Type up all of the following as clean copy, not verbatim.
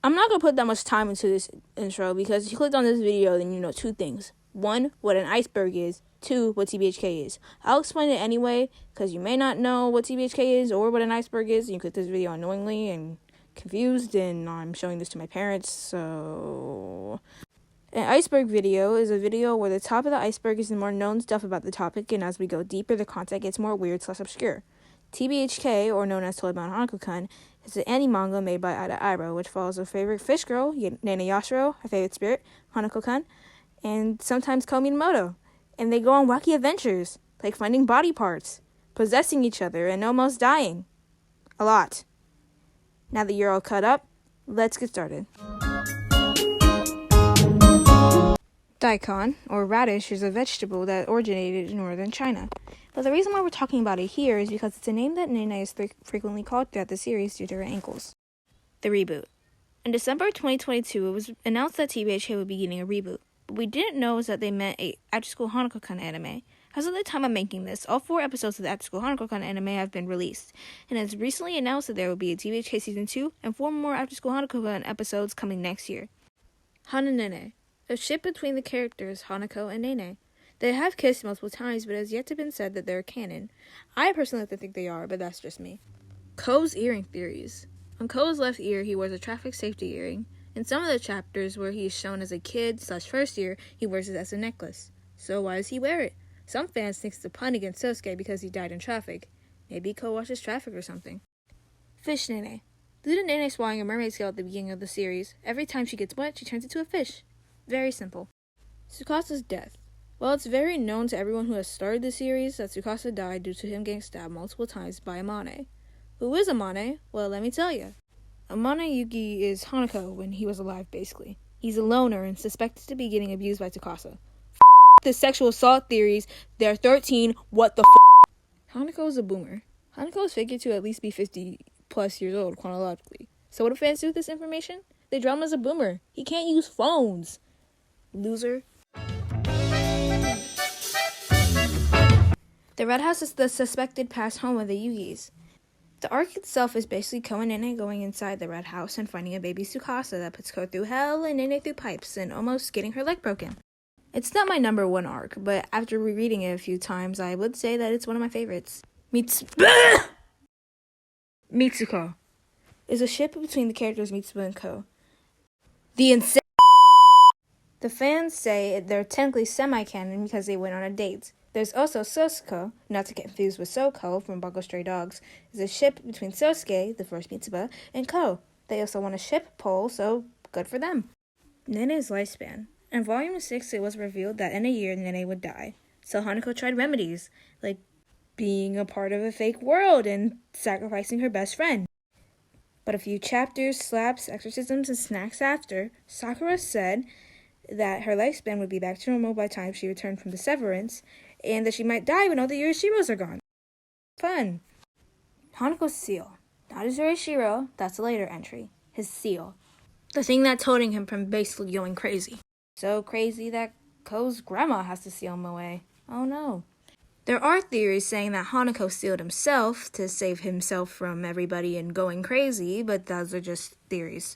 I'm not going to put that much time into this intro because if you clicked on this video, then you know two things. One, what an iceberg is. Two, what TBHK is. I'll explain it anyway because you may not know what TBHK is or what an iceberg is. You click this video unknowingly and confused, and I'm showing this to my parents, so... An iceberg video is a video where the top of the iceberg is the more known stuff about the topic, and as we go deeper, the content gets more weird/obscure. TBHK, or known as Toiban Hanako-kun, is an anime manga made by T.R.I.V.O.T.A, which follows a favorite fish girl, Nana Yashiro, her favorite spirit, Hanako-kun, and sometimes Komi Minamoto. And they go on wacky adventures, like finding body parts, possessing each other, and almost dying. A lot. Now that you're all caught up, let's get started. Daikon, or radish, is a vegetable that originated in northern China. But the reason why we're talking about it here is because it's a name that Nene is frequently called throughout the series due to her ankles. The reboot. In December 2022, it was announced that TBHK would be getting a reboot. What we didn't know is that they meant a after-school Hanako-kun anime. As of the time of making this, all 4 episodes of the after-school Hanako-kun anime have been released, and it's recently announced that there will be a TBHK Season 2 and 4 more after-school Hanako-kun episodes coming next year. Hana-Nene. A ship between the characters Hanako and Nene. They have kissed multiple times, but it has yet to been said that they're canon. I personally like to think they are, but that's just me. Ko's earring theories. On Ko's left ear, he wears a traffic safety earring. In some of the chapters where he is shown as a kid/first year, he wears it as a necklace. So why does he wear it? Some fans think it's a pun against Sosuke because he died in traffic. Maybe Ko watches traffic or something. Fish Nene. Due to Nene swallowing a mermaid scale at the beginning of the series, every time she gets wet, she turns into a fish. Very simple. Tsukasa's death. Well, it's very known to everyone who has started the series that Tsukasa died due to him getting stabbed multiple times by Amane. Who is Amane? Well, let me tell you. Amane Yuki is Hanako when he was alive, basically. He's a loner and suspected to be getting abused by Tsukasa. The sexual assault theories. They're 13. What the Hanako is a boomer. Hanako is figured to at least be 50 plus years old chronologically. So what do fans do with this information? They draw him as a boomer. He can't use phones. Loser. The Red House is the suspected past home of the Yugis. The arc itself is basically Ko and Nene going inside the Red House and finding a baby Tsukasa that puts Ko through hell and Nene through pipes and almost getting her leg broken. It's not my number 1 arc, but after rereading it a few times, I would say that it's one of my favorites. Mitsuko is a ship between the characters Mitsuba and Ko. The fans say they're technically semi-canon because they went on a date. There's also Sosuko, not to get confused with Soko from Bungo Stray Dogs, is a ship between Sosuke, the first Mitsuba, and Ko. They also won a ship poll, so good for them. Nene's lifespan. In Volume 6, it was revealed that in a year, Nene would die. So Hanako tried remedies, like being a part of a fake world and sacrificing her best friend. But a few chapters, slaps, exorcisms, and snacks after, Sakura said that her lifespan would be back to normal by the time she returned from the severance, and that she might die when all the Yoroshiros are gone. Fun. Hanako's seal. Not his Yorishiro, that's a later entry. His seal. The thing that's holding him from basically going crazy. So crazy that Ko's grandma has to seal him away. Oh no. There are theories saying that Hanako sealed himself to save himself from everybody and going crazy, but those are just theories.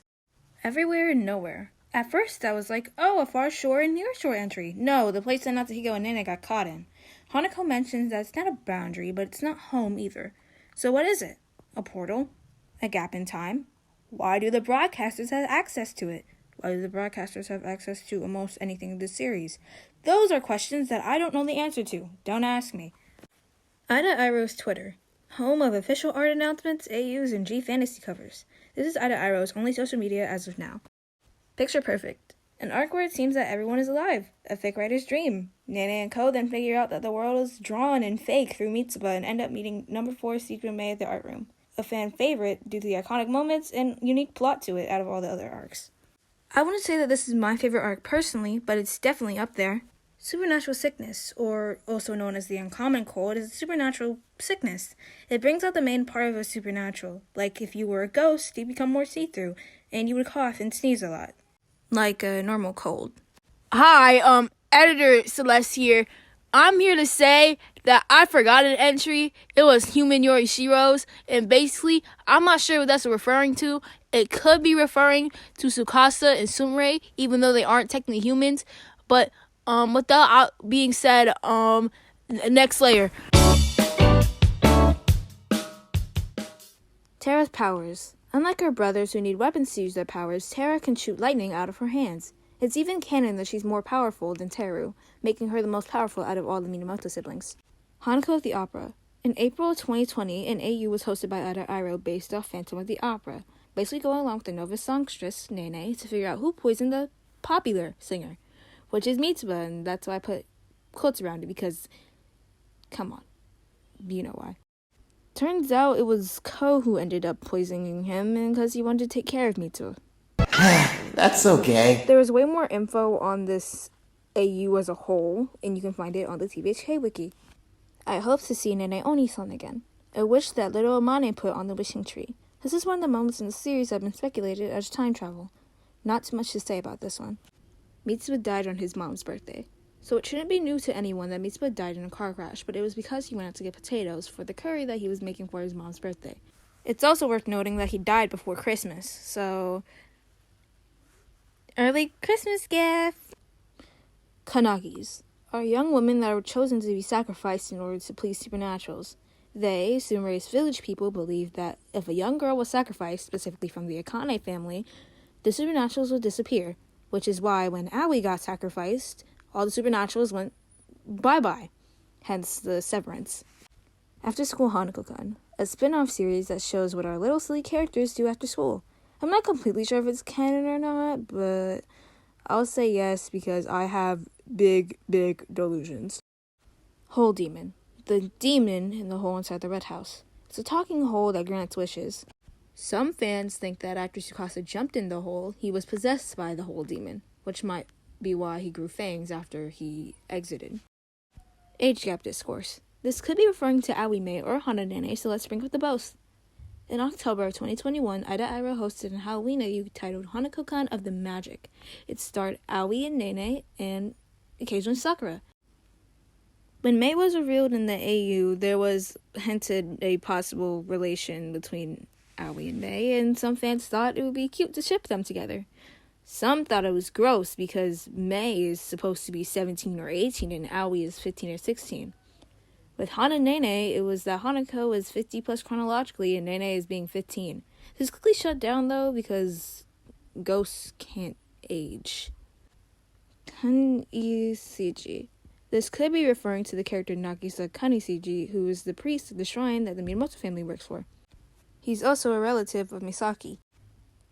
Everywhere and nowhere. At first, I was like, oh, a far shore and near shore entry. No, the place that Natsuhiko and Nene got caught in. Hanako mentions that it's not a boundary, but it's not home either. So what is it? A portal? A gap in time? Why do the broadcasters have access to it? Why do the broadcasters have access to almost anything in this series? Those are questions that I don't know the answer to. Don't ask me. Ida Iroh's Twitter. Home of official art announcements, AUs, and G fantasy covers. This is Ida Iroh's only social media as of now. Picture perfect. An arc where it seems that everyone is alive. A fake writer's dream. Nene and Ko then figure out that the world is drawn and fake through Mitsuba and end up meeting number 4 Secret May at the art room. A fan favorite due to the iconic moments and unique plot to it out of all the other arcs. I wouldn't say that this is my favorite arc personally, but it's definitely up there. Supernatural sickness, or also known as the uncommon cold, is a supernatural sickness. It brings out the main part of a supernatural. Like if you were a ghost, you become more see-through, and you would cough and sneeze a lot. Like a normal cold. Hi, Editor Celeste here. I'm here to say that I forgot an entry. It was Human Yorishiros, and basically, I'm not sure what that's referring to, It could be referring to Tsukasa and Sumire, even though they aren't technically humans. But with that being said, next layer. T.R.I.V.O.T.A powers. Unlike her brothers who need weapons to use their powers, T.R.I.V.O.T.A can shoot lightning out of her hands. It's even canon that she's more powerful than Teru, making her the most powerful out of all the Minamoto siblings. Hanako of the Opera. In April of 2020, an AU was hosted by T.R.I.V.O.T.A based off Phantom of the Opera, basically going along with the Nova songstress, Nene, to figure out who poisoned the popular singer, which is Mitsuba, and that's why I put quotes around it, because, come on, you know why. Turns out it was Ko who ended up poisoning him, and because he wanted to take care of Mitsuba. That's okay. There is way more info on this AU as a whole, and you can find it on the TBHK wiki. I hope to see Nene Oni-san again. A wish that little Amane put on the wishing tree. This is one of the moments in the series that have been speculated as time travel. Not too much to say about this one. Mitsuba died on his mom's birthday. So it shouldn't be new to anyone that Mitsuba died in a car crash, but it was because he went out to get potatoes for the curry that he was making for his mom's birthday. It's also worth noting that he died before Christmas, so... early Christmas gift! Kanagis are young women that are chosen to be sacrificed in order to please supernaturals. They, Sumeri's village people, believed that if a young girl was sacrificed, specifically from the Akane family, the supernaturals would disappear, which is why when Aoi got sacrificed, all the supernaturals went bye-bye, hence the severance. After School Hanako-kun, a spin-off series that shows what our little silly characters do after school. I'm not completely sure if it's canon or not, but I'll say yes because I have big delusions. Hole Demon. The demon in the hole inside the red house. It's a talking hole that grants wishes. Some fans think that after Tsukasa jumped in the hole, he was possessed by the hole demon, which might be why he grew fangs after he exited. Age gap discourse. This could be referring to Aoi or Hananene, so let's bring up the both. In October of 2021, T.R.I.V.O.T.A hosted a Halloween AU titled Hanako-kan of the Magic. It starred Aoi and Nene and occasionally Sakura. When Mei was revealed in the AU, there was hinted a possible relation between Aoi and Mei, and some fans thought it would be cute to ship them together. Some thought it was gross because Mei is supposed to be 17 or 18 and Aoi is 15 or 16. With Hana Nene, it was that Hanako is 50 plus chronologically and Nene is being 15. This quickly shut down though because ghosts can't age. Kanisiji. This could be referring to the character Nagisa Kanisiji, who is the priest of the shrine that the Minamoto family works for. He's also a relative of Misaki.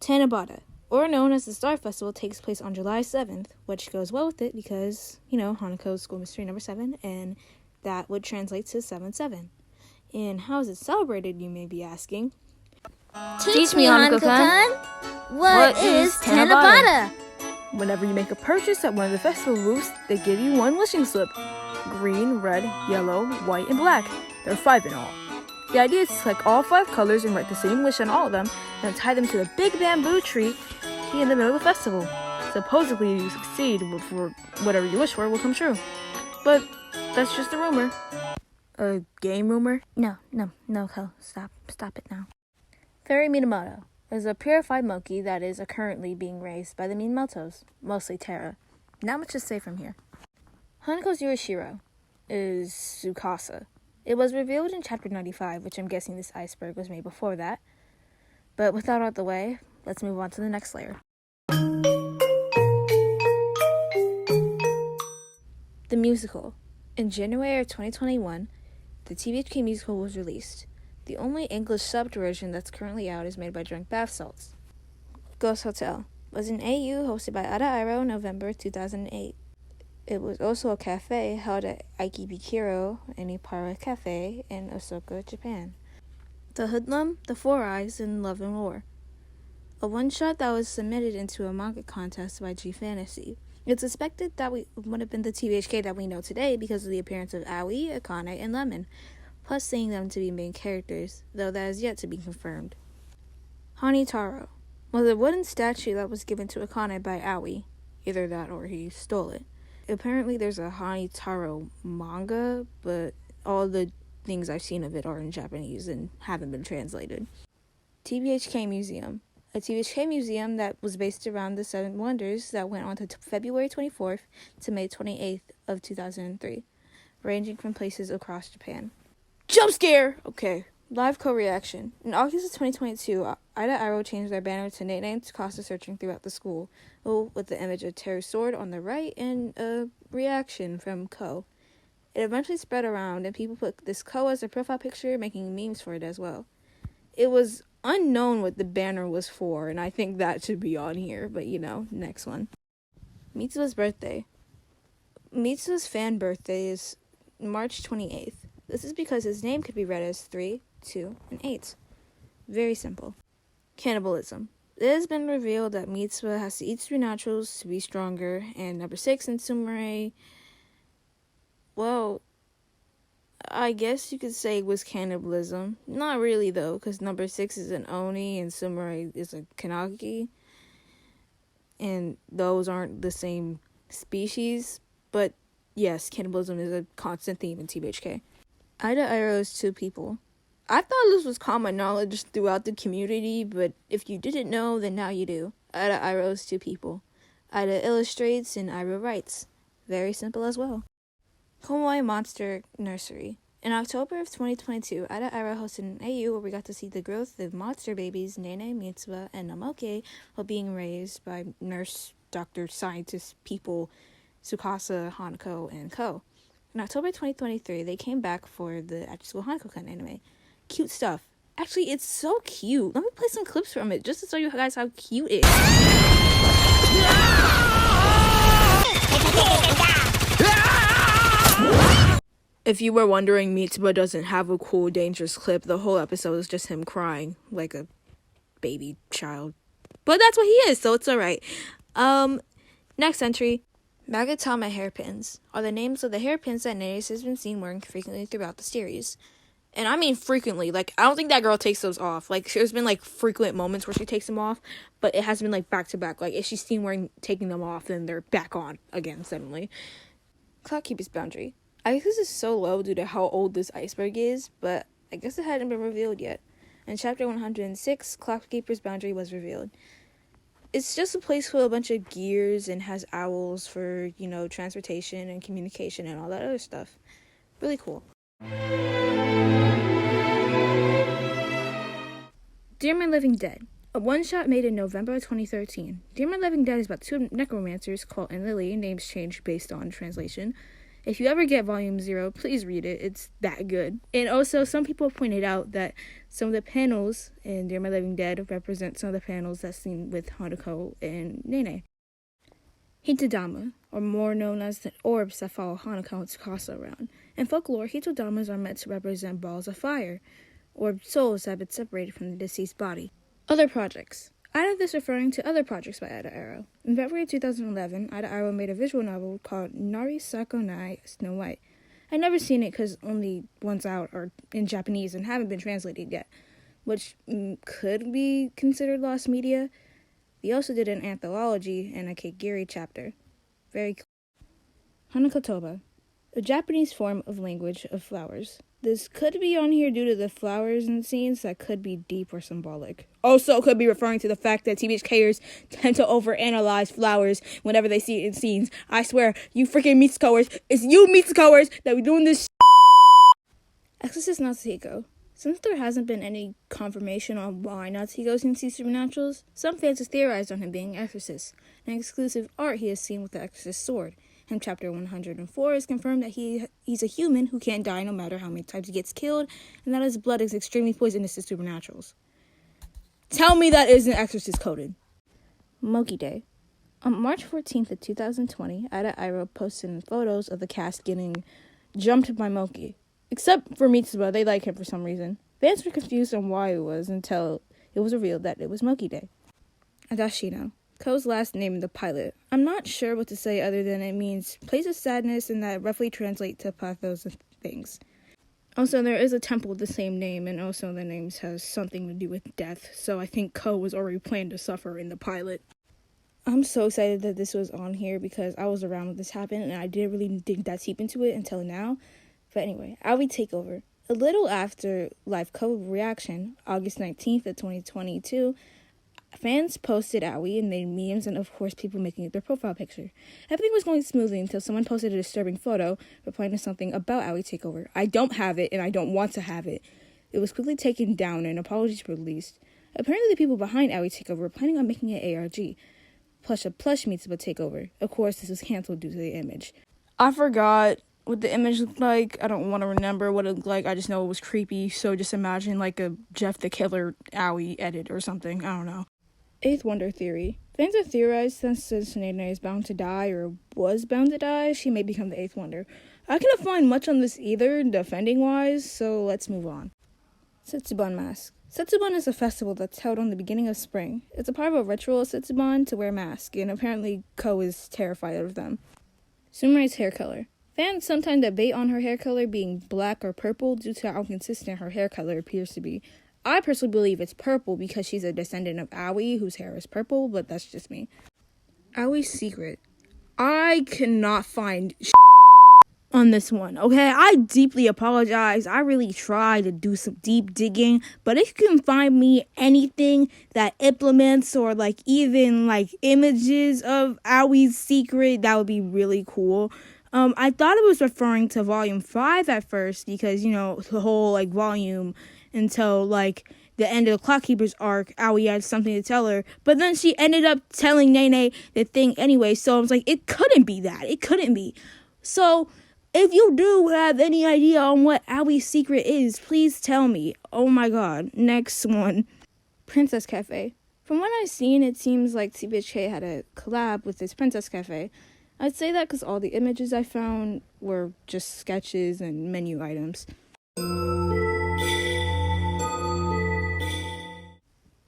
Tanabata, or known as the Star Festival, takes place on July 7th, which goes well with it because, Hanako's school mystery number 7, and that would translate to 7-7. And how is it celebrated, you may be asking? Teach me, Hanako-kan. What is Tanabata? Whenever you make a purchase at one of the festival booths, they give you one wishing slip. Green, red, yellow, white, and black. There are 5 in all. The idea is to select all 5 colors and write the same wish on all of them, and then tie them to the big bamboo tree in the middle of the festival. Supposedly, if you succeed, for whatever you wish for will come true. But that's just a rumor. A game rumor? No, Ko. Stop it now. Fairy Minamoto is a purified monkey that is currently being raised by the Minamotos, mostly Terra. Not much to say from here. Hanako's Yurishiro is Tsukasa. It was revealed in chapter 95, which I'm guessing this iceberg was made before that. But with that out of the way, let's move on to the next layer. The musical. In January of 2021, the TBHK musical was released. The only English subbed version that's currently out is made by Drunk Bath Salts. Ghost Hotel was an AU hosted by T.R.I.V.O.T.A in November 2008. It was also a cafe held at Aikibikiro and Ipara Cafe in Osaka, Japan. The Hoodlum, The Four Eyes, and Love and War. A one-shot that was submitted into a manga contest by G Fantasy. It's suspected that we would have been the TBHK that we know today because of the appearance of Aoi, Akane, and Lemon, plus seeing them to be main characters, though that is yet to be confirmed. Hanitaro was a wooden statue that was given to Akane by Aoi. Either that or he stole it. Apparently there's a Hanitaro manga, but all the things I've seen of it are in Japanese and haven't been translated. TBHK Museum, a TVHK museum that was based around the 7 wonders that went on to February 24th to May 28th of 2003, ranging from places across Japan. Jump scare! Okay. Live co-reaction. In August of 2022, Ida changed their banner to Nene to cause a searching throughout the school, with the image of Terry's sword on the right and a reaction from Ko. It eventually spread around, and people put this Ko as their profile picture, making memes for it as well. It was unknown what the banner was for, and I think that should be on here, but next one. Mitsuba's birthday. Mitsuba's fan birthday is March 28th. This is because his name could be read as 3, 2, and 8. Very simple. Cannibalism. It has been revealed that Mitsuba has to eat supernaturals to be stronger, and number 6 in Sumire, well, I guess you could say it was cannibalism. Not really, though, because number 6 is an Oni and Sumire is a Kanagi, and those aren't the same species, but yes, cannibalism is a constant theme in TBHK. Ida is 2 people. I thought this was common knowledge throughout the community, but if you didn't know, then now you do. Ida is 2 people. Ida illustrates and Ida writes. Very simple as well. Komoi Monster Nursery. In October of 2022, Ida hosted an AU where we got to see the growth of monster babies Nene, Mitsuba, and Namoke while being raised by nurse, doctor, scientist, people, Tsukasa, Hanako, and Ko. In October 2023, they came back for the After School Hanako-kun anime. Cute stuff. Actually, it's so cute. Let me play some clips from it just to show you guys how cute it is. If you were wondering, Mitsuba doesn't have a cool, dangerous clip. The whole episode is just him crying like a baby child. But that's what he is, so it's alright. Next entry. Magatama hairpins are the names of the hairpins that Nenes has been seen wearing frequently throughout the series. And I mean frequently. Like, I don't think that girl takes those off. Like, there's been, like, frequent moments where she takes them off, but it hasn't been, like, back-to-back. Like, if she's seen taking them off, then they're back on again suddenly. Clockkeeper's boundary. I guess this is so low due to how old this iceberg is, but I guess it hadn't been revealed yet. In chapter 106, Clockkeeper's boundary was revealed. It's just a place with a bunch of gears and has owls for, transportation and communication and all that other stuff. Really cool. Dear My Living Dead. A one-shot made in November 2013. Dear My Living Dead is about 2 necromancers, Colt and Lily, names changed based on translation. If you ever get Volume 0, please read it. It's that good. And also, some people pointed out that some of the panels in Dear My Living Dead represent some of the panels that's seen with Hanako and Nene. Hitodama, or more known as the orbs that follow Hanako and Tsukasa around. In folklore, Hitodamas are meant to represent balls of fire, or souls that have been separated from the deceased body. Other projects. I have this referring to other projects by Ida Arrow. In February 2011, Ida Arrow made a visual novel called Nari Sako Nai Snow White. I've never seen it because only one's out or in Japanese and haven't been translated yet, which could be considered lost media. We also did an anthology and a Kagiri chapter. Very cool. Hanakotoba, a Japanese form of language of flowers. This could be on here due to the flowers and scenes that could be deep or symbolic. Also could be referring to the fact that TBHKers tend to overanalyze flowers whenever they see it in scenes. I swear, you freaking Mitsukoers, it's you Mitsukoers that be doing this Exorcist Natsuhiko. Since there hasn't been any confirmation on why Natsuhiko can see supernaturals, some fans have theorized on him being an exorcist, an exclusive art he has seen with the exorcist sword. In chapter 104 is confirmed that he's a human who can't die no matter how many times he gets killed, and that his blood is extremely poisonous to supernaturals. Tell me that isn't exorcist coded. Moki Day. On March 14th of 2020, Ida Iro posted photos of the cast getting jumped by Moki. Except for Mitsuba, they like him for some reason. Fans were confused on why it was until it was revealed that it was Moki Day. Adashino. Ko's last name in the pilot. I'm not sure what to say other than it means place of sadness, and that roughly translates to pathos of things. Also, there is a temple with the same name, and also the names has something to do with death, so I think Ko was already planned to suffer in the pilot. I'm so excited that this was on here because I was around when this happened, and I didn't really dig that deep into it until now. But anyway, Aoi Takeover. A little after live co-reaction, August 19th of 2022, Fans posted Aoi and made memes, and of course people making it their profile picture. Everything was going smoothly until someone posted a disturbing photo replying to something about Aoi takeover. I don't have it, and I don't want to have it. It was quickly taken down and apologies were released. Apparently the people behind Aoi takeover were planning on making it ARG, plus a plush mitsubable takeover. Of course, this was cancelled due to the image. I forgot what the image looked like. I don't want to remember what it looked like. I just know it was creepy, so just imagine like a Jeff the Killer Aoi edit or something. I don't know. Eighth Wonder Theory. Fans have theorized since Tsunade is bound to die, or was bound to die, she may become the Eighth Wonder. I cannot find much on this either, defending-wise, so let's move on. Setsubun Mask. Setsubun is a festival that's held on the beginning of spring. It's a part of a ritual of Setsubun to wear masks, and apparently Ko is terrified of them. Sumrei's hair color. Fans sometimes debate on her hair color being black or purple due to how consistent her hair color appears to be. I personally believe it's purple because she's a descendant of Aoi, whose hair is purple, but that's just me. Aoi's secret. I cannot find on this one, okay? I deeply apologize. I really tried to do some deep digging, but if you can find me anything that implements or like even like images of Aoi's secret, that would be really cool. I thought it was referring to volume 5 at first because, you know, the whole like volume until like the end of the Clockkeeper's arc, Aoi had something to tell her, but then she ended up telling Nene the thing anyway, so I was like, it couldn't be that. It couldn't be. So if you do have any idea on what Aoi's secret is, please tell me. Oh my god. Next one. Princess Cafe. From what I've seen, it seems like TBHK had a collab with this Princess Cafe. I'd say that because all the images I found were just sketches and menu items.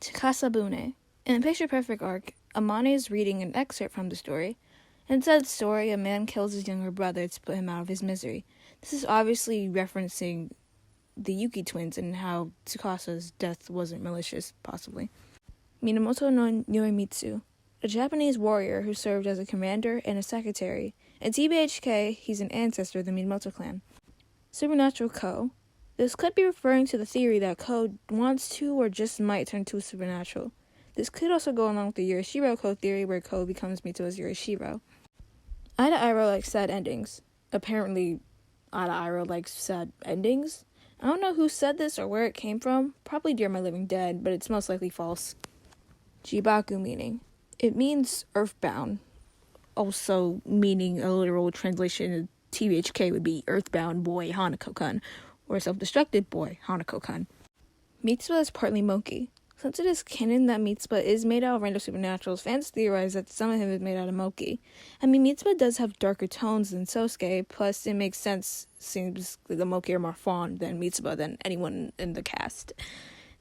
Tsukasa Bune. In the Picture Perfect arc, Amane is reading an excerpt from the story. In said story, a man kills his younger brother to put him out of his misery. This is obviously referencing the Yuki twins and how Tsukasa's death wasn't malicious, possibly. Minamoto no Norimitsu. A Japanese warrior who served as a commander and a secretary. In TBHK, he's an ancestor of the Minamoto clan. Supernatural Ko. This could be referring to the theory that Ko wants to or just might turn to supernatural. This could also go along with the Yorishiro Ko theory where Ko becomes Mito's Yorishiro. Ida Iroh likes sad endings. Apparently, Ida Iroh likes sad endings. I don't know who said this or where it came from. Probably Dear My Living Dead, but it's most likely false. Jibaku meaning. It means earthbound. Also meaning a literal translation of TBHK would be Earthbound Boy Hanako-kun, or Self-Destructed Boy Hanako-kun. Mitsuba is partly Moki. Since it is canon that Mitsuba is made out of random supernaturals, fans theorize that some of him is made out of Moki. I mean, Mitsuba does have darker tones than Sosuke, plus it makes sense, seems like the Moki are more fawn than Mitsuba than anyone in the cast.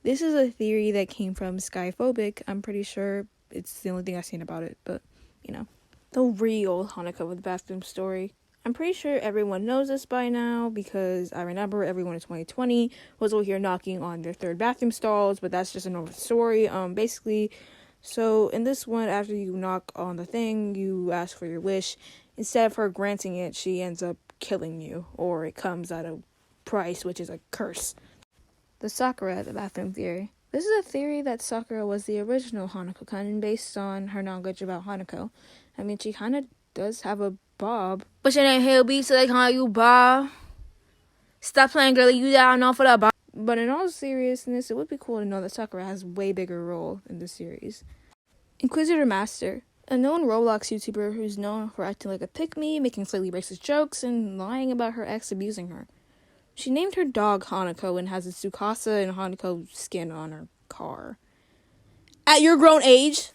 This is a theory that came from Skyphobic. I'm pretty sure it's the only thing I've seen about it, but, you know. The real Hanako with the bathroom story. I'm pretty sure everyone knows this by now because I remember everyone in 2020 was over here knocking on their third bathroom stalls, but that's just another story. Basically, so in this one, after you knock on the thing, you ask for your wish. Instead of her granting it, she ends up killing you, or it comes at a price, which is a curse. The Sakura, the bathroom theory. This is a theory that Sakura was the original Hanako-kun based on her knowledge about Hanako. I mean, she kind of does have a bob. But your name Hale B, so they call you Bob. Stop playing, girlie. You down off for that Bob. But in all seriousness, it would be cool to know that Sakura has a way bigger role in the series. Inquisitor Master. A known Roblox YouTuber who's known for acting like a pick-me, making slightly racist jokes, and lying about her ex abusing her. She named her dog Hanako and has a Tsukasa and Hanako skin on her car. At your grown age?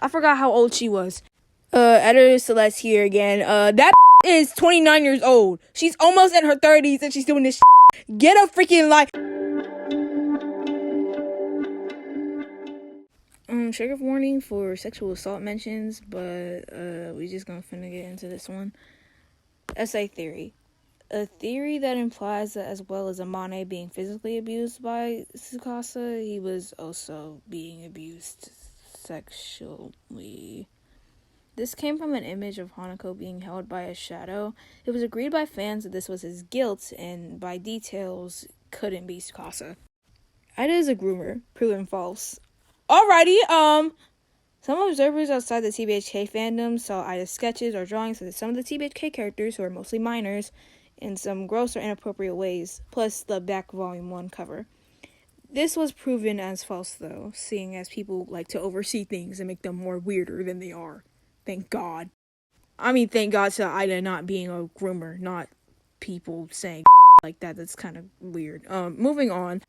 I forgot how old she was. Editor Celeste here again. That is 29 years old. She's almost in her 30s and she's doing this Get a freaking life. Trigger warning for sexual assault mentions, but we just gonna finna get into this one. Essay theory. A theory that implies that as well as Amane being physically abused by Tsukasa, he was also being abused sexually. This came from an image of Hanako being held by a shadow. It was agreed by fans that this was his guilt, and by details, couldn't be Tsukasa. Ida is a groomer, proven false. Alrighty, some observers outside the TBHK fandom saw either sketches or drawings of some of the TBHK characters, who are mostly minors, in some gross or inappropriate ways, plus the back Volume 1 cover. This was proven as false, though, seeing as people like to oversee things and make them more weirder than they are. Thank God. I mean, thank God to Ida not being a groomer, not people saying like that. That's kind of weird. Moving on.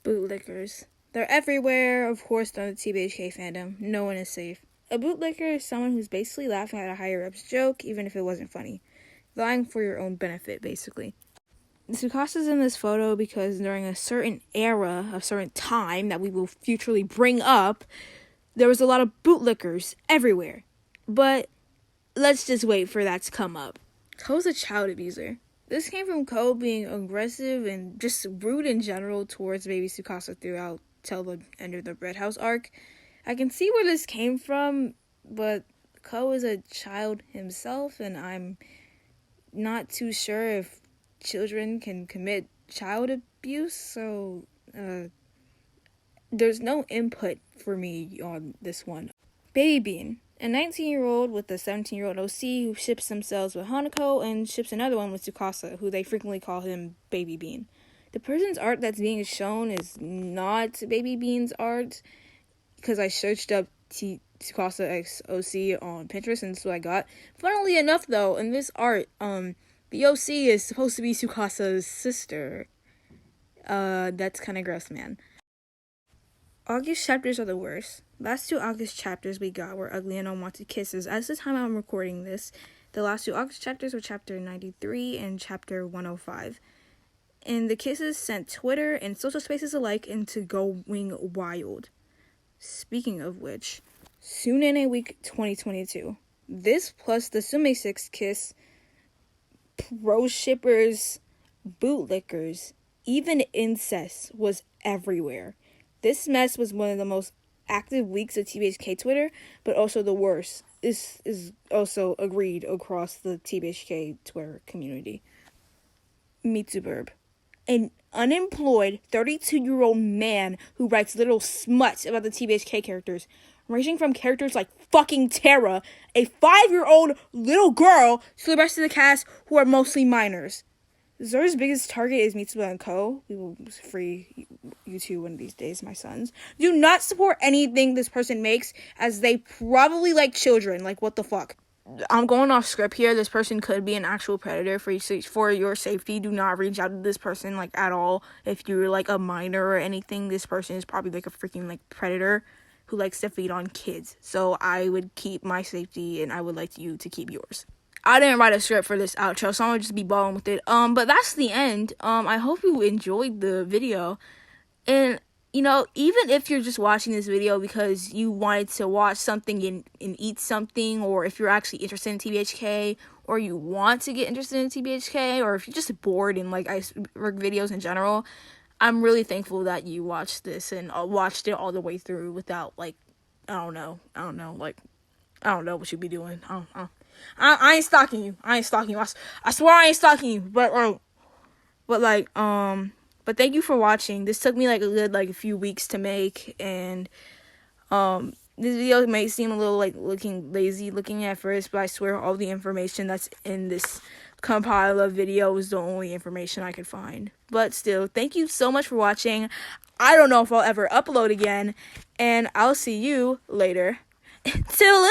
Bootlickers. They're everywhere, of course, on the TBHK fandom. No one is safe. A bootlicker is someone who's basically laughing at a higher-up's joke, even if it wasn't funny. Lying for your own benefit, basically. Tsukasa's in this photo because during a certain era, a certain time that we will futurely bring up, there was a lot of bootlickers everywhere. But let's just wait for that to come up. Ko's a child abuser. This came from Ko being aggressive and just rude in general towards baby Tsukasa throughout till the end of the Red House arc. I can see where this came from, but Ko is a child himself, and I'm not too sure if children can commit child abuse, so there's no input for me on this one. Baby Bean. A 19-year-old with a 17-year-old OC who ships themselves with Hanako and ships another one with Tsukasa, who they frequently call him Baby Bean. The person's art that's being shown is not Baby Bean's art, because I searched up Tsukasa X OC on Pinterest and that's what I got. Funnily enough, though, in this art, the OC is supposed to be Tsukasa's sister. That's kind of gross, man. August chapters are the worst. Last two August chapters we got were ugly and unwanted kisses. As the time I'm recording this, the last two August chapters were chapter 93 and chapter 105. And the kisses sent Twitter and social spaces alike into going wild. Speaking of which, soon in a week 2022. This plus the Sume 6 kiss, pro shippers, bootlickers, even incest was everywhere. This mess was one of the most active weeks of TBHK Twitter, but also the worst. This is also agreed across the TBHK Twitter community. Mitsubable. An unemployed 32-year-old man who writes little smuts about the TBHK characters, ranging from characters like fucking Tara, a 5-year-old little girl, to the rest of the cast who are mostly minors. Zura's biggest target is Mitsubable and Ko. We will free you two one of these days, my sons. Do not support anything this person makes, as they probably like children. Like, what the fuck? I'm going off script here. This person could be an actual predator. For your safety, do not reach out to this person, like, at all. If you're, like, a minor or anything, this person is probably, like, a freaking, like, predator who likes to feed on kids. So I would keep my safety, and I would like you to keep yours. I didn't write a script for this outro, so I'm gonna just be balling with it. But that's the end. I hope you enjoyed the video. And, you know, even if you're just watching this video because you wanted to watch something and eat something, or if you're actually interested in TBHK, or you want to get interested in TBHK, or if you're just bored in, like, Iceberg videos in general, I'm really thankful that you watched this and watched it all the way through without, like, I don't know what you'd be doing. I ain't stalking you. I swear I ain't stalking you. But thank you for watching. This took me, like, a few weeks to make, and this video may seem a little, like, looking lazy looking at first, but I swear all the information that's in this compile of video is the only information I could find. But still, thank you so much for watching. I don't know if I'll ever upload again, and I'll see you later. Till